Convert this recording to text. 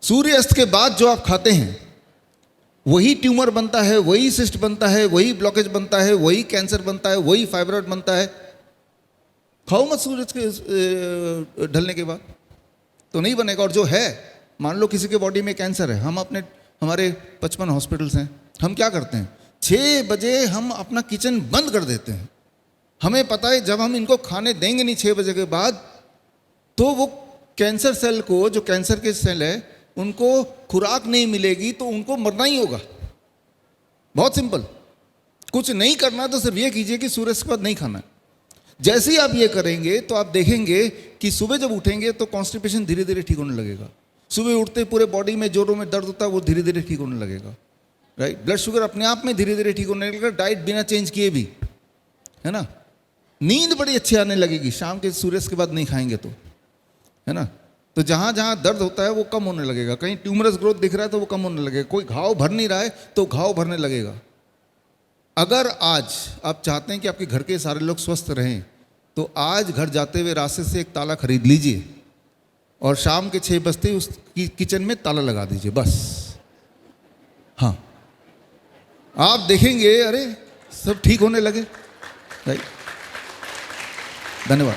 सूर्यास्त के बाद जो आप खाते हैं वही ट्यूमर बनता है, वही सिस्ट बनता है, वही ब्लॉकेज बनता है, वही कैंसर बनता है, वही फाइब्रॉइड बनता है। खाओ मत सूरज के ढलने के बाद, तो नहीं बनेगा। और जो है, मान लो किसी के बॉडी में कैंसर है, हमारे 55 हॉस्पिटल्स हैं, हम क्या करते हैं 6 बजे हम अपना किचन बंद कर देते हैं। हमें पता है जब हम इनको खाने देंगे नहीं 6 बजे के बाद, तो वो कैंसर सेल को, जो कैंसर के सेल है, उनको खुराक नहीं मिलेगी तो उनको मरना ही होगा। बहुत सिंपल, कुछ नहीं करना तो सिर्फ ये कीजिए कि सूरज के बाद नहीं खाना। जैसे ही आप ये करेंगे तो आप देखेंगे कि सुबह जब उठेंगे तो कॉन्स्टिपेशन धीरे धीरे ठीक होने लगेगा। सुबह उठते पूरे बॉडी में जोड़ों में दर्द होता है, वो धीरे धीरे ठीक होने लगेगा, राइट। ब्लड शुगर अपने आप में धीरे धीरे ठीक होने लगेगा, डाइट बिना चेंज किए भी, है ना। नींद बड़ी अच्छी आने लगेगी शाम के सूर्यास्त के बाद नहीं खाएंगे तो, है ना। तो जहाँ जहाँ दर्द होता है वो कम होने लगेगा, कहीं ट्यूमरस ग्रोथ दिख रहा है तो वो कम होने लगेगा, कोई घाव भर नहीं रहा है तो घाव भरने लगेगा। अगर आज आप चाहते हैं कि आपके घर के सारे लोग स्वस्थ रहें, तो आज घर जाते हुए रास्ते से एक ताला खरीद लीजिए और शाम के 6 बजते ही उस किचन में ताला लगा दीजिए, बस। हाँ, आप देखेंगे अरे सब ठीक होने लगे, राइट। धन्यवाद।